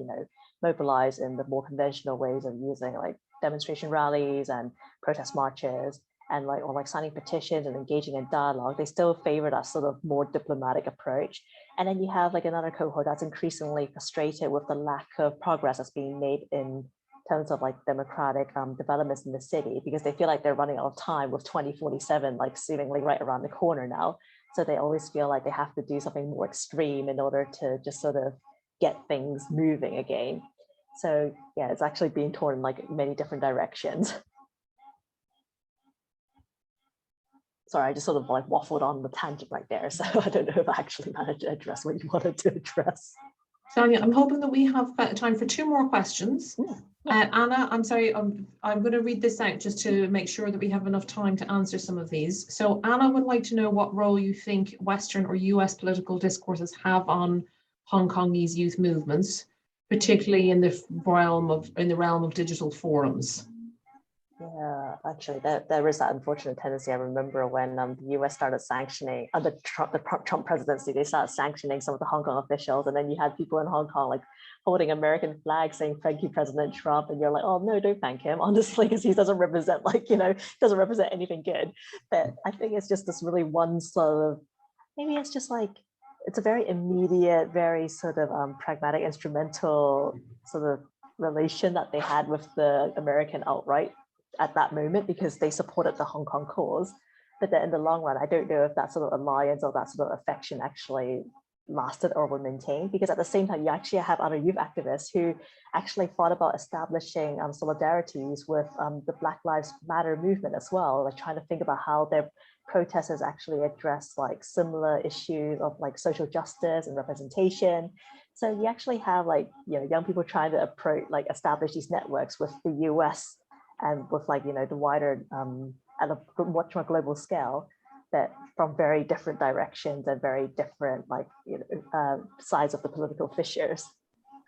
mobilize in the more conventional ways of using like demonstration rallies and protest marches, and like signing petitions and engaging in dialogue. They still favor that sort of more diplomatic approach. And then you have like another cohort that's increasingly frustrated with the lack of progress that's being made in terms of like democratic developments in the city, because they feel like they're running out of time with 2047 like seemingly right around the corner now. So they always feel like they have to do something more extreme in order to just sort of get things moving again. So yeah, it's actually being torn in like many different directions. Sorry, I just sort of like waffled on the tangent right there. So I don't know if I actually managed to address what you wanted to address. Sonia, I'm hoping that we have time for 2 more questions. Anna, I'm sorry, I'm going to read this out just to make sure that we have enough time to answer some of these. So Anna would like to know what role you think Western or US political discourses have on Hong Kongese youth movements, particularly in the realm of digital forums. Yeah, actually, there is that unfortunate tendency. I remember when the US started sanctioning, under the Trump presidency, they started sanctioning some of the Hong Kong officials, and then you had people in Hong Kong like holding American flags saying, "Thank you, President Trump," and you're like, "Oh no, don't thank him," honestly, because he doesn't represent doesn't represent anything good. But I think it's just this really one sort of, maybe it's just like, it's a very immediate, very sort of pragmatic, instrumental sort of relation that they had with the American alt-right at that moment, because they supported the Hong Kong cause. But then in the long run, I don't know if that sort of alliance or that sort of affection actually lasted or were maintained, because at the same time, you actually have other youth activists who actually thought about establishing solidarities with the Black Lives Matter movement as well, like trying to think about how their protests actually address like similar issues of like social justice and representation. So you actually have like, you know, young people trying to approach, like establish these networks with the US and with like, you know, the wider, at a much more global scale, that from very different directions and very different like, you know, sides of the political fissures.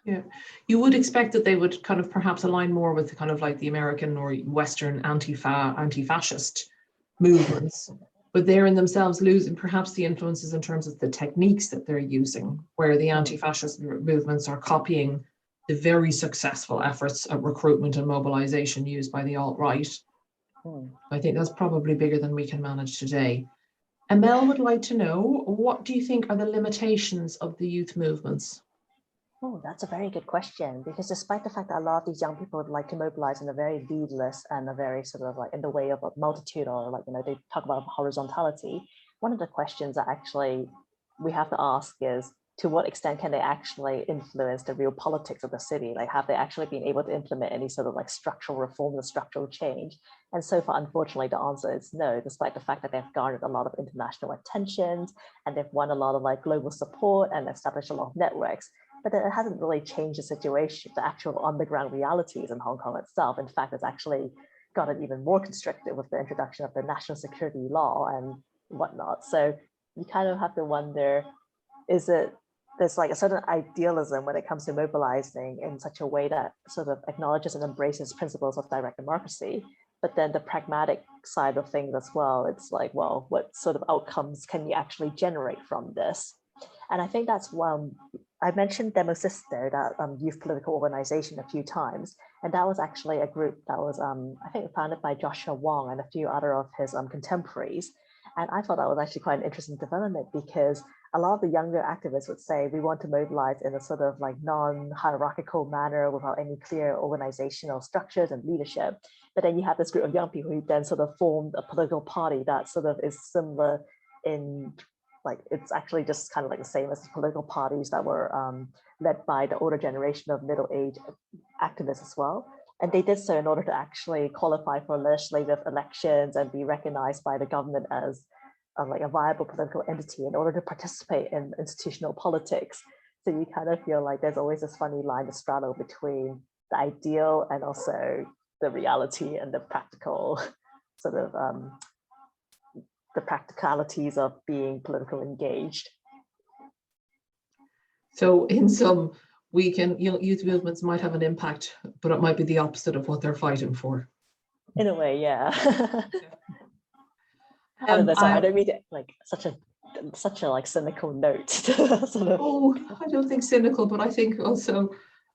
Yeah, you would expect that they would kind of perhaps align more with the kind of like the American or Western anti-fascist movements, but they're in themselves losing perhaps the influences in terms of the techniques that they're using, where the anti-fascist movements are copying the very successful efforts at recruitment and mobilization used by the alt-right. I think that's probably bigger than we can manage today. And Mel would like to know, what do you think are the limitations of the youth movements? Oh, that's a very good question, because despite the fact that a lot of these young people would like to mobilize in a very leadless and a very sort of like in the way of a multitude, or like, you know, they talk about horizontality, one of the questions that actually we have to ask is, to what extent can they actually influence the real politics of the city? Like, have they actually been able to implement any sort of like structural reform or structural change? And so far, unfortunately, the answer is no, despite the fact that they've garnered a lot of international attention and they've won a lot of like global support and established a lot of networks. But it hasn't really changed the situation, the actual underground realities in Hong Kong itself. In fact, it's actually gotten even more constricted with the introduction of the national security law and whatnot. So you kind of have to wonder, is it, there's like a certain idealism when it comes to mobilizing in such a way that sort of acknowledges and embraces principles of direct democracy, but then the pragmatic side of things as well, it's like, well, what sort of outcomes can you actually generate from this? And I think that's one, I mentioned Demo Sister, that youth political organization, a few times, and that was actually a group that was, I think, founded by Joshua Wong and a few other of his contemporaries. And I thought that was actually quite an interesting development, because a lot of the younger activists would say we want to mobilize in a sort of like non-hierarchical manner without any clear organizational structures and leadership. But then you have this group of young people who then sort of formed a political party that sort of is similar in, like, it's actually just kind of like the same as the political parties that were led by the older generation of middle-aged activists as well. And they did so in order to actually qualify for legislative elections and be recognized by the government as like a viable political entity in order to participate in institutional politics. So you kind of feel like there's always this funny line to straddle between the ideal and also the reality and the practical sort of the practicalities of being politically engaged. So in some, we can, you know, youth movements might have an impact, but it might be the opposite of what they're fighting for. In a way, yeah. I don't mean it like such a like cynical note. Sort of. Oh, I don't think cynical, but I think also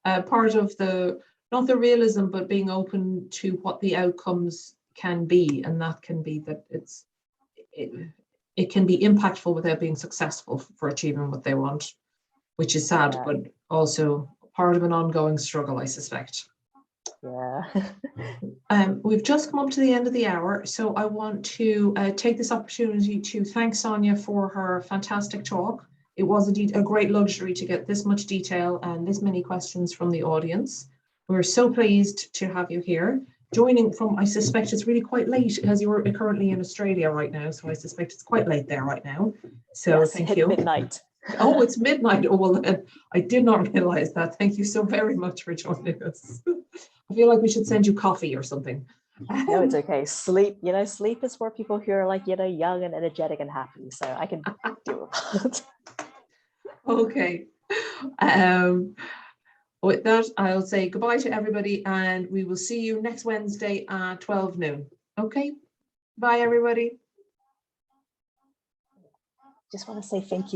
part of the, not the realism, but being open to what the outcomes can be, and that can be that it can be impactful without being successful for achieving what they want, which is sad, but also part of an ongoing struggle, I suspect. Yeah. We've just come up to the end of the hour, so I want to take this opportunity to thank Sonia for her fantastic talk. It was indeed a great luxury to get this much detail and this many questions from the audience. We're so pleased to have you here. Joining from, I suspect it's really quite late, as you're currently in Australia right now, so I suspect it's quite late there right now. So yes, thank you. Midnight. Oh, it's midnight. Oh, well, then I did not realize that. Thank you so very much for joining us. I feel like we should send you coffee or something. No, it's okay. Sleep, you know, sleep is for people who are like, you know, young and energetic and happy. So I can do it. Okay. With that, I'll say goodbye to everybody, and we will see you next Wednesday at 12 noon. Okay. Bye, everybody. Just want to say thank you